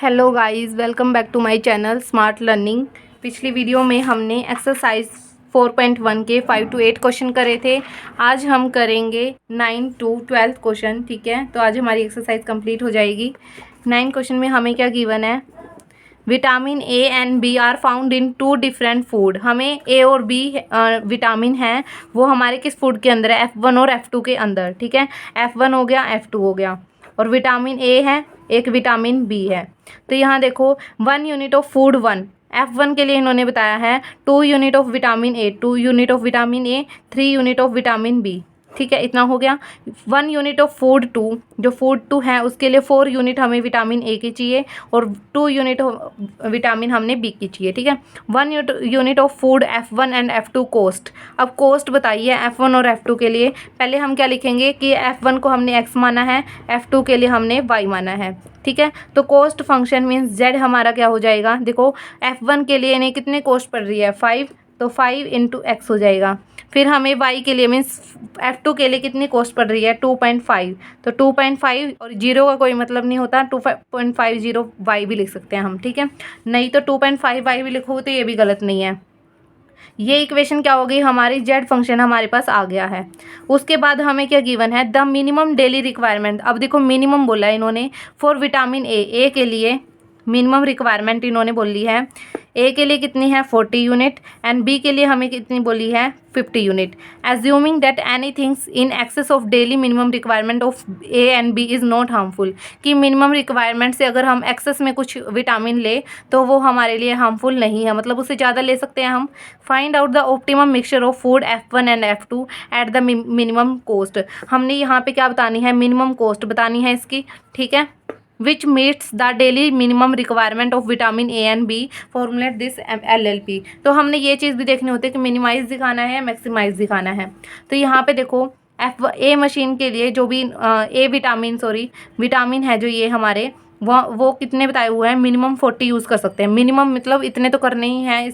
Hello guys, welcome back to my channel smart learning. पिछली video में हमने exercise 4.1 के 5 to 8 क्वेश्चन करे थे। आज हम करेंगे 9 to 12 क्वेश्चन। ठीक है, तो आज हमारी एक्सरसाइज कंप्लीट हो जाएगी। 9 क्वेश्चन में हमें क्या गिवन है? Vitamin A and B are found in 2 different food. हमें ए और बी विटामिन है, वो हमारे किस फूड के अंदर है? F1 और F2 के अंदर। ठीक है, F1 हो गया, F2 हो गया, और विटामिन ए है, एक विटामिन बी है। तो यहाँ देखो 1 यूनिट ऑफ फूड 1, F1 के लिए इन्होंने बताया है 2 unit of vitamin A, 2 unit of vitamin A, 3 unit of vitamin B. ठीक है, इतना हो गया। 1 यूनिट ऑफ फूड 2, जो फूड 2 है उसके लिए 4 यूनिट हमें विटामिन ए की चाहिए और 2 यूनिट विटामिन हमने बी की चाहिए। ठीक है, 1 unit of food F1 and F2 cost. अब कोस्ट बताइए F1 और F2 के लिए। पहले हम क्या लिखेंगे कि F1 को हमने x माना है, F2 के लिए हमने y माना है। ठीक है, तो कोस्ट फंक्शन मीन्स z हमारा क्या हो जाएगा? देखो F1 के लिए इन्हें कितने कोस्ट पड़ रही है? 5, तो 5 इंटू एक्स हो जाएगा। फिर हमें y के लिए मीन्स F2 के लिए कितनी कोस्ट पड़ रही है? 2.5, तो 2.5 और जीरो का कोई मतलब नहीं होता, 2.50 y भी लिख सकते हैं हम। ठीक है, नहीं तो 2.5 y भी लिखोगे तो ये भी गलत नहीं है। ये इक्वेशन क्या हो गई? हमारी z फंक्शन हमारे पास आ गया है। उसके बाद हमें क्या गिवन है? The minimum daily requirement. अब देखो मिनिमम बोला है इन्होंने फॉर विटामिन ए के लिए मिनिमम रिक्वायरमेंट इन्होंने बोली है। ए के लिए कितनी है? 40 यूनिट, एंड बी के लिए हमें कितनी बोली है? 50 unit. Assuming that any things in excess of daily minimum requirement of A and B is not harmful. कि मिनिमम रिक्वायरमेंट से अगर हम एक्सेस में कुछ विटामिन ले तो वो हमारे लिए हार्मफुल नहीं है, मतलब उससे ज़्यादा ले सकते हैं हम। Find out the optimum mixture of food F1 and F2 at the minimum cost. हमने यहाँ पे क्या बतानी है? मिनिमम कोस्ट बतानी है इसकी। ठीक है, which meets the daily minimum requirement of vitamin A and B, formulate this LLP। तो हमने ये चीज़ भी देखनी होती है कि मिनिमाइज दिखाना है या मैक्सिमाइज दिखाना है। तो यहाँ पे देखो ए मशीन के लिए जो भी विटामिन है, जो ये हमारे वो कितने बताए हुए हैं? मिनिमम 40 यूज़ कर सकते हैं। मिनिमम मतलब इतने तो करने ही हैं,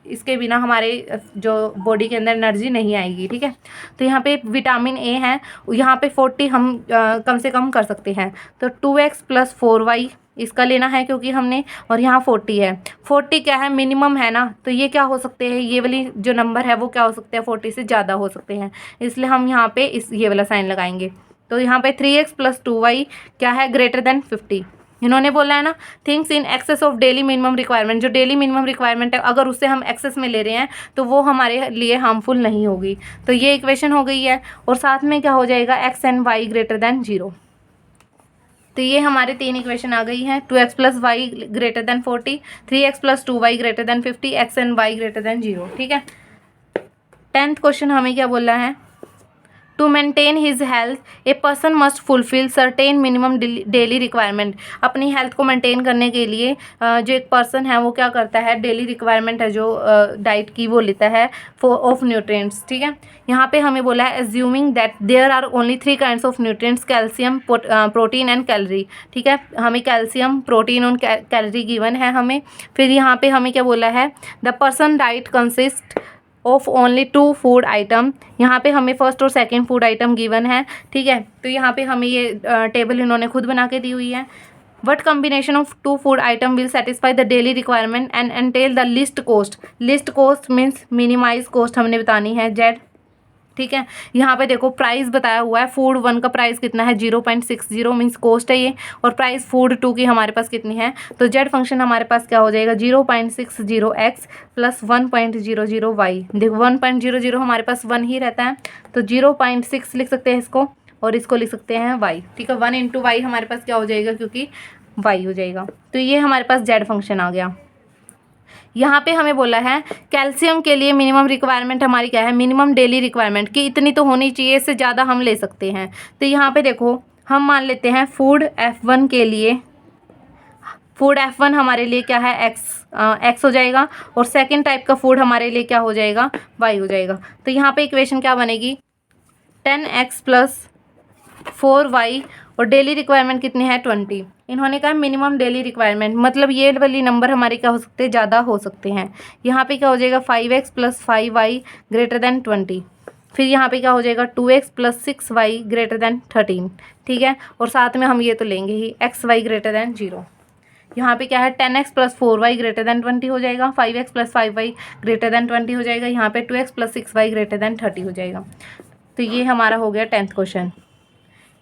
इसके बिना हमारे जो बॉडी के अंदर एनर्जी नहीं आएगी। ठीक है, तो यहाँ पे विटामिन ए है, यहाँ पे 40 हम कम से कम कर सकते हैं। तो 2x + 4y इसका लेना है क्योंकि हमने, और यहाँ 40 है। 40 क्या है? मिनिमम है ना, तो ये क्या हो सकते हैं? ये वाली जो नंबर है वो क्या हो सकते हैं? 40 से ज़्यादा हो सकते हैं, इसलिए हम यहाँ पे ये वाला साइन लगाएंगे। तो यहाँ पे 3x + 2y क्या है? Greater than 50। इन्होंने बोला है ना things in excess of daily minimum requirement. जो डेली मिनिमम रिक्वायरमेंट है अगर उससे हम एक्सेस में ले रहे हैं तो वो हमारे लिए हार्मफुल नहीं होगी। तो ये इक्वेशन हो गई है, और साथ में क्या हो जाएगा? x and y greater than 0। तो ये हमारे 3 इक्वेशन आ गई हैं। 2x + y greater than 40, 3x + 2y greater than 50, x and y greater than 0। ठीक है, 10th क्वेश्चन हमें क्या बोला है? To maintain his health a person must fulfil certain minimum daily requirement. अपनी हेल्थ को मेंटेन करने के लिए जो एक पर्सन है वो क्या करता है? डेली रिक्वायरमेंट है जो डाइट की वो लेता है ऑफ न्यूट्रिएंट्स। ठीक है, यहाँ पे हमें बोला है assuming that there are only 3 kinds of nutrients, calcium, protein and calorie. ठीक है, हमें कैल्शियम, प्रोटीन और कैलोरी गिवन है हमें। फिर यहाँ पे हमें क्या बोला है? The person diet consist of only 2 food item. यहाँ पे हमें फर्स्ट और सेकंड फूड आइटम गिवन है। ठीक है, तो यहाँ पे हमें ये टेबल इन्होंने खुद बना के दी हुई है। What combination of 2 food item will satisfy the daily requirement and entail the least cost. Least cost means minimise cost हमने बतानी है, Z। ठीक है, यहाँ पे देखो प्राइस बताया हुआ है। फूड 1 का प्राइस कितना है? 0.60 मीन्स कोस्ट है ये, और प्राइस फूड 2 की हमारे पास कितनी है? तो जेड फंक्शन हमारे पास क्या हो जाएगा? 0.60x + 1.00y। देखो 1.00 हमारे पास 1 ही रहता है, तो 0.6 लिख सकते हैं इसको, और इसको लिख सकते हैं y। ठीक है, 1 × y हमारे पास क्या हो जाएगा? क्योंकि y हो जाएगा। तो ये हमारे पास जेड फंक्शन आ गया। यहाँ पे हमें बोला है कैल्शियम के लिए मिनिमम रिक्वायरमेंट हमारी क्या है? मिनिमम डेली रिक्वायरमेंट कि इतनी तो होनी चाहिए, इससे ज़्यादा हम ले सकते हैं। तो यहाँ पे देखो हम मान लेते हैं फूड F1 के लिए, फूड F1 हमारे लिए क्या है? x हो जाएगा, और सेकेंड टाइप का फूड हमारे लिए क्या हो जाएगा? y हो जाएगा। तो यहाँ पे इक्वेशन क्या बनेगी? 10x + 4y, और डेली रिक्वायरमेंट कितनी है? 20। इन्होंने कहा मिनिमम डेली रिक्वायरमेंट, मतलब ये वाली नंबर हमारे क्या हो सकते हैं? ज़्यादा हो सकते हैं। यहाँ पे क्या हो जाएगा? 5x + 5y greater than 20। फिर यहाँ पे क्या हो जाएगा? 2x + 6y greater than 13। ठीक है, और साथ में हम ये तो लेंगे ही x y ग्रेटर देन 0। यहाँ पे क्या है 10x plus 4y greater than 20 हो जाएगा, 5x plus 5y greater than 20 हो जाएगा, यहाँ पे 2x plus 6y greater than 30 हो जाएगा। तो ये हमारा हो गया 10th क्वेश्चन।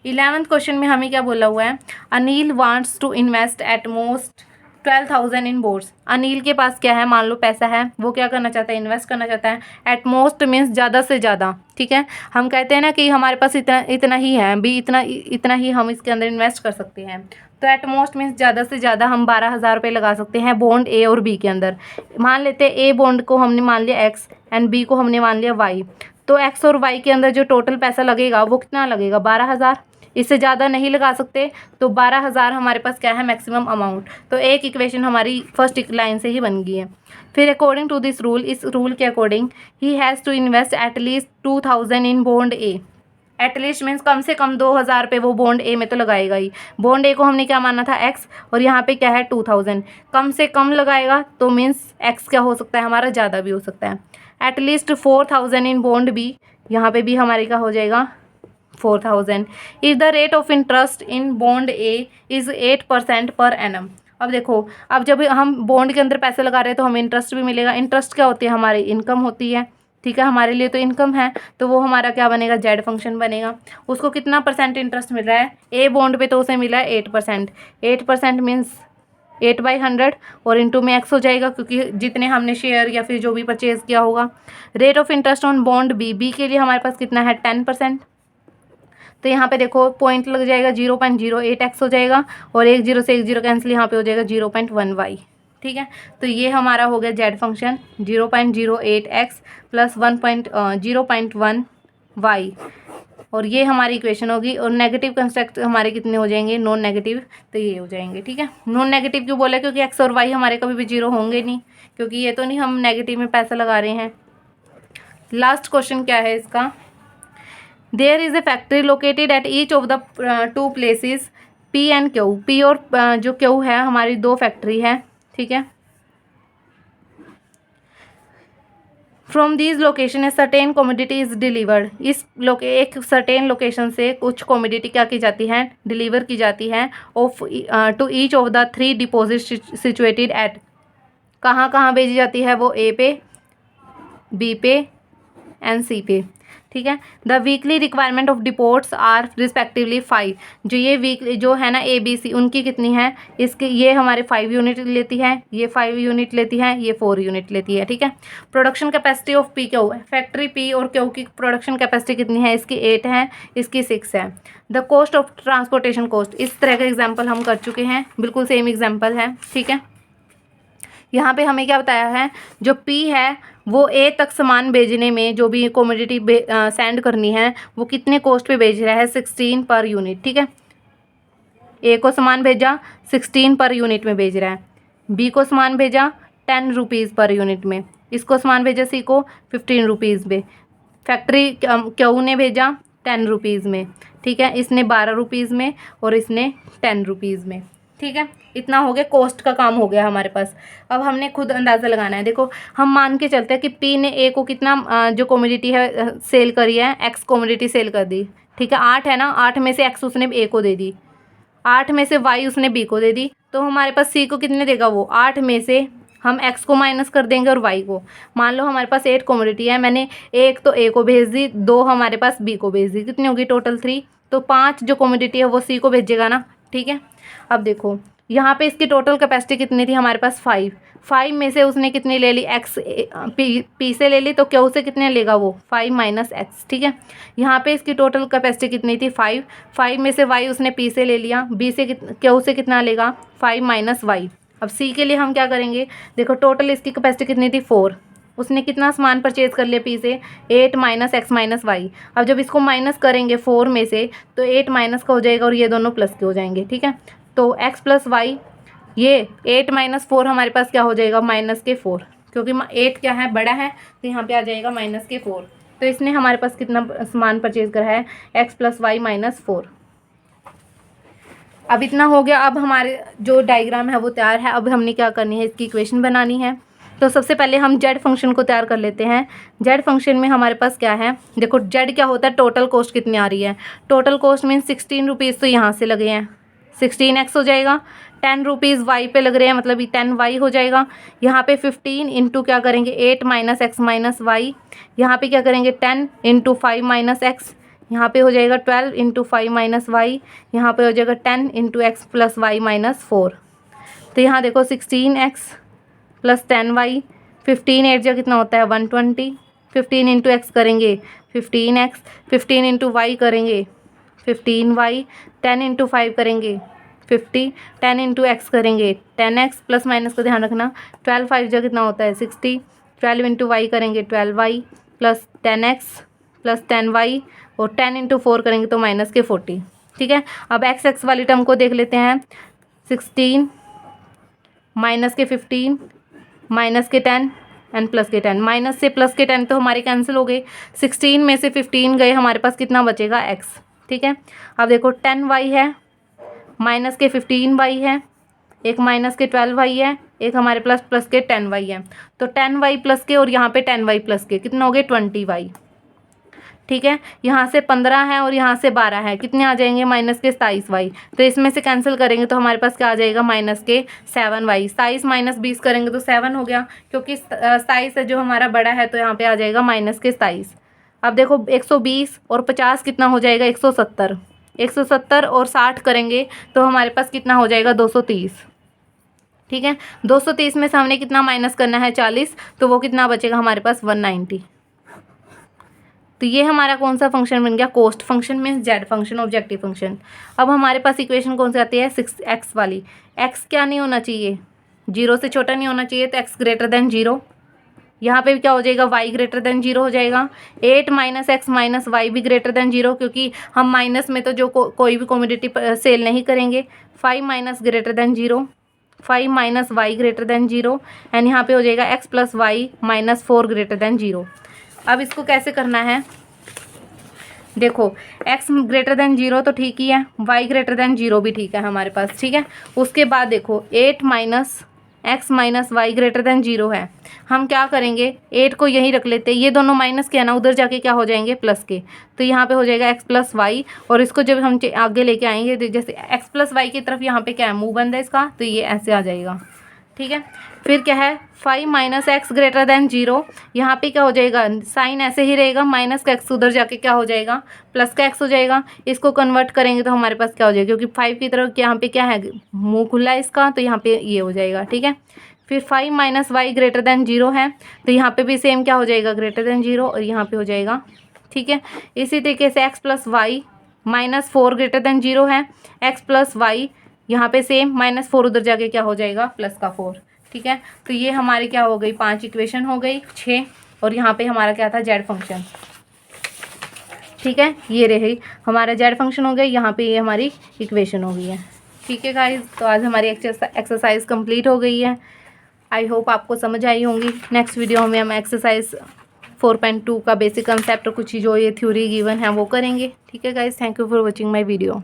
11th क्वेश्चन में हमें क्या बोला हुआ है, Anil wants to invest at most 12,000 in bonds. Anil के पास क्या है, मान लो पैसा है, वो क्या करना चाहता है, इन्वेस्ट करना चाहता है। एट मोस्ट मीन्स ज़्यादा से ज़्यादा, ठीक है। हम कहते हैं ना कि हमारे पास इतना ही है भी, इतना ही हम इसके अंदर इन्वेस्ट कर सकते हैं। तो एट मोस्ट मीन्स ज़्यादा से ज़्यादा हम 12,000 रुपये लगा सकते हैं बॉन्ड ए और बी के अंदर। मान लेते हैं ए बॉन्ड को हमने मान लिया एक्स एंड बी को हमने मान लिया वाई। तो एक्स और वाई के अंदर जो टोटल पैसा लगेगा वो कितना लगेगा, 12,000। इससे ज़्यादा नहीं लगा सकते, तो 12,000 हमारे पास क्या है, मैक्सिमम अमाउंट। तो एक इक्वेशन हमारी फर्स्ट लाइन से ही बन गई है। फिर अकॉर्डिंग टू दिस रूल, इस रूल के अकॉर्डिंग ही has to invest at least 2,000 in bond A. At least means कम से कम 2,000 रुपये वो बॉन्ड ए में तो लगाएगा ही। बॉन्ड ए को हमने क्या माना था, एक्स, और यहाँ पे क्या है 2,000। कम से कम लगाएगा तो मीन्स एक्स क्या हो सकता है हमारा, ज़्यादा भी हो सकता है। एटलीस्ट 4,000 इन बॉन्ड बी, यहाँ पे भी हमारे क्या हो जाएगा 4,000। If the rate of interest in bond A is 8% per annum. अब देखो, अब जब हम बॉन्ड के अंदर पैसे लगा रहे हैं तो हमें इंटरेस्ट भी मिलेगा। इंटरेस्ट क्या होती है, हमारी इनकम होती है, ठीक है, हमारे लिए तो इनकम है। तो वो हमारा क्या बनेगा, जेड फंक्शन बनेगा। उसको कितना परसेंट इंटरेस्ट मिल रहा है, ए बॉन्ड पे तो उसे मिला है 8%। 8% मीन्स 8/100 और इंटू में एक्स हो जाएगा, क्योंकि जितने हमने शेयर या फिर जो भी परचेज किया होगा। Rate of interest on bond B, B के लिए हमारे पास कितना है 10%। तो यहाँ पे देखो पॉइंट लग जाएगा 0.08x हो जाएगा, और 1 0 से 1 0 कैंसिल, यहाँ पे हो जाएगा 0.1y, ठीक है। तो ये हमारा हो गया Z function 0.08x plus 0.1y, और ये हमारी इक्वेशन होगी। और नेगेटिव कंस्ट्रक्ट हमारे कितने हो जाएंगे, नॉन नेगेटिव, तो ये हो जाएंगे, ठीक है। नॉन नेगेटिव क्यों बोला, क्योंकि एक्स और वाई हमारे कभी भी जीरो होंगे नहीं, क्योंकि ये तो नहीं हम नेगेटिव में पैसा लगा रहे हैं। लास्ट क्वेश्चन क्या है इसका, there is a factory located at each of the 2 places P and Q. P और जो क्यू है हमारी 2 फैक्ट्री है, ठीक है। From these location a certain commodity is delivered. इस एक सर्टेन लोकेशन से कुछ कॉमोडिटी क्या की जाती है, डिलीवर की जाती है of to each of the 3 deposit situated at. कहाँ कहाँ भेजी जाती है वो, ए पे, बी पे एंड सी पे, ठीक है। The weekly requirement of depots are respectively 5। जो ये वीकली जो है ना ए बी सी, उनकी कितनी है, इसके ये हमारे 5 यूनिट लेती है, ये 5 यूनिट लेती है, ये 4 यूनिट लेती है, ठीक है। Production capacity of P Q, factory P और क्यू की प्रोडक्शन कैपेसिटी कितनी है, इसकी 8 है, इसकी 6 है। The cost of transportation cost, इस तरह का एग्जाम्पल हम कर चुके हैं, बिल्कुल सेम एग्जाम्पल है, ठीक है। यहाँ पे हमें क्या बताया है, जो पी है वो ए तक सामान भेजने में, जो भी कमोडिटी सेंड करनी है, वो कितने कॉस्ट पे भेज रहा है, 16 पर यूनिट, ठीक है। ए को सामान भेजा 16 पर यूनिट में भेज रहा है, बी को सामान भेजा 10 रुपीज़ पर यूनिट में, इसको सामान भेजा सी को 15 रुपीज़ में, फैक्ट्री क्यू ने भेजा 10 रुपीज़ में, ठीक है, इसने 12 रुपीज़ में और इसने 10 रुपीज़ में, ठीक है। इतना हो गया, कॉस्ट का काम हो गया हमारे पास। अब हमने खुद अंदाज़ा लगाना है। देखो हम मान के चलते हैं कि पी ने ए को कितना जो कमोडिटी है सेल करी है, एक्स कमोडिटी सेल कर दी, ठीक है। 8 है ना, 8 में से एक्स उसने ए को दे दी, 8 में से वाई उसने बी को दे दी, तो हमारे पास सी को कितने देगा वो, 8 में से हम एक्स को माइनस कर देंगे और वाई को। मान लो हमारे पास 8 कमोडिटी है, मैंने एक तो ए को भेज दी, 2 हमारे पास बी को भेज दी, कितनी होगी टोटल 3। तो 5 जो कमोडिटी है वो सी को भेजेगा ना, ठीक है। अब देखो यहाँ पे इसकी टोटल कैपेसिटी कितनी थी हमारे पास 5 में से उसने कितनी ले ली, एक्स पी से ले ली, तो क्यू से कितने लेगा वो 5 माइनस एक्स, ठीक है। यहाँ पे इसकी टोटल कैपेसिटी कितनी थी 5 में से वाई उसने पी से ले लिया, बी से क्यू से कितना लेगा 5 माइनस वाई। अब सी के लिए हम क्या करेंगे, देखो टोटल इसकी कैपेसिटी कितनी थी 4, उसने कितना सामान परचेज कर लिया पी से 8 माइनस एक्स माइनस वाई। अब जब इसको माइनस करेंगे 4 में से, तो 8 माइनस का हो जाएगा और ये दोनों प्लस के हो जाएंगे, ठीक है। तो x प्लस वाई, ये 8 माइनस 4 हमारे पास क्या हो जाएगा, माइनस के 4, क्योंकि 8 क्या है बड़ा है, तो यहाँ पे आ जाएगा माइनस के 4। तो इसने हमारे पास कितना सामान परचेज करा है, x प्लस वाई माइनस 4। अब इतना हो गया। अब हमारे जो डायग्राम है वो तैयार है। अब हमने क्या करनी है, इसकी इक्वेशन बनानी है। तो सबसे पहले हम जेड फंक्शन को तैयार कर लेते हैं। जेड फंक्शन में हमारे पास क्या है, देखो जेड क्या होता है, टोटल कॉस्ट कितनी आ रही है, टोटल कॉस्ट मीन 16 रुपीज़, तो यहाँ से लगे हैं 16x हो जाएगा, ₹10 y पे लग रहे हैं, मतलब ये 10y हो जाएगा। यहाँ पे 15 इंटू क्या करेंगे 8 माइनस एक्स माइनस वाई, यहाँ पे क्या करेंगे 10 इंटू 5 माइनस एक्स, यहाँ पे हो जाएगा 12 इंटू 5 माइनस वाई, यहाँ पे हो जाएगा 10 into X plus Y minus 4। तो यहाँ देखो 16x प्लस 10y, 15 8 जा कितना होता है 120, 15 इंटू एक्स करेंगे 15x, 15 इंटू वाई करेंगे 15y, 10 इंटू 5 करेंगे 50, 10 इंटू एक्स करेंगे 10x, प्लस माइनस का ध्यान रखना, 12 5 जा कितना होता है 60, 12 इंटू वाई करेंगे 12y plus 10x plus 10y, और 10 इंटू 4 करेंगे तो माइनस के 40। ठीक है, अब x वाली टर्म को देख लेते हैं। 16 माइनस के 15 माइनस के 10 एंड प्लस के 10, माइनस से प्लस के 10 तो हमारे कैंसिल हो गए। 16 में से 15 गए, हमारे पास कितना बचेगा x। ठीक है, अब देखो 10y है, माइनस के 15y है, एक माइनस के 12y है, एक हमारे प्लस प्लस के 10y है। तो 10y प्लस के और यहाँ पे 10y प्लस के कितना हो गए 20y। ठीक है, यहाँ से 15 है और यहाँ से 12 है, कितने आ जाएंगे माइनस के 27y। तो इसमें से कैंसिल करेंगे तो हमारे पास क्या आ जाएगा माइनस के 7y। 27 माइनस 20 करेंगे तो 7 हो गया, क्योंकि 27 है जो हमारा बड़ा है, तो यहाँ पे आ जाएगा माइनस के 27। अब देखो 120 और 50 कितना हो जाएगा 170, 170 और 60 करेंगे तो हमारे पास कितना हो जाएगा 230। ठीक है, 230 में से हमने कितना माइनस करना है 40, तो वो कितना बचेगा हमारे पास 190। तो ये हमारा कौन सा फंक्शन बन गया, cost function means Z function, objective function. अब हमारे पास इक्वेशन कौन सी आती है 6x वाली। x क्या नहीं होना चाहिए, 0 से छोटा नहीं होना चाहिए, तो x ग्रेटर देन 0। यहाँ पे क्या हो जाएगा y ग्रेटर देन 0 हो जाएगा। 8 माइनस एक्स माइनस वाई भी ग्रेटर देन 0, क्योंकि हम माइनस में तो जो कोई भी कमोडिटी सेल नहीं करेंगे। 5 minus greater than 0, 5 minus Y greater than 0, and यहाँ पे हो जाएगा x plus Y minus 4 greater than 0। अब इसको कैसे करना है, देखो x ग्रेटर देन 0 तो ठीक ही है, y ग्रेटर देन 0 भी ठीक है हमारे पास। ठीक है, उसके बाद देखो 8 minus X minus Y greater than 0 है। हम क्या करेंगे 8 को यहीं रख लेते हैं, ये दोनों माइनस के है ना, उधर जाके क्या हो जाएंगे प्लस के, तो यहाँ पे हो जाएगा x प्लस वाई। और इसको जब हम आगे लेके आएंगे तो जैसे x प्लस वाई की तरफ यहाँ पे क्या है मुँह बंद है इसका, तो ये ऐसे आ जाएगा। ठीक है, फिर क्या है 5 माइनस एक्स ग्रेटर देन 0, यहाँ पे क्या हो जाएगा साइन ऐसे ही रहेगा, माइनस का एक्स उधर जाके क्या हो जाएगा प्लस का एक्स हो जाएगा। इसको कन्वर्ट करेंगे तो हमारे पास क्या हो जाएगा, क्योंकि 5 की तरफ यहाँ पे क्या है मुंह खुला है इसका, तो यहाँ पे ये हो जाएगा। ठीक है, फिर 5 माइनस वाई ग्रेटर देन 0 है, तो यहाँ पे भी सेम क्या हो जाएगा ग्रेटर देन 0, और यहाँ पे हो जाएगा। ठीक है, इसी तरीके से X plus Y minus 4 greater than 0 है, एक्स प्लस वाई यहाँ पे सेम माइनस 4 उधर जाके क्या हो जाएगा प्लस का 4। ठीक है, तो ये हमारी क्या हो गई 5 इक्वेशन हो गई 6, और यहाँ पे हमारा क्या था जेड फंक्शन। ठीक है, ये रही हमारा जेड फंक्शन हो गया, यहाँ पे ये हमारी इक्वेशन हो गई है। ठीक है गाइज, तो आज हमारी एक्सरसाइज कंप्लीट हो गई है। आई होप आपको समझ आई होंगी। नेक्स्ट वीडियो में हम एक्सरसाइज 4.2 का बेसिक कंसेप्ट और कुछ जो ये थ्योरी गिवन है वो करेंगे। ठीक है guys, thank you for watching my video.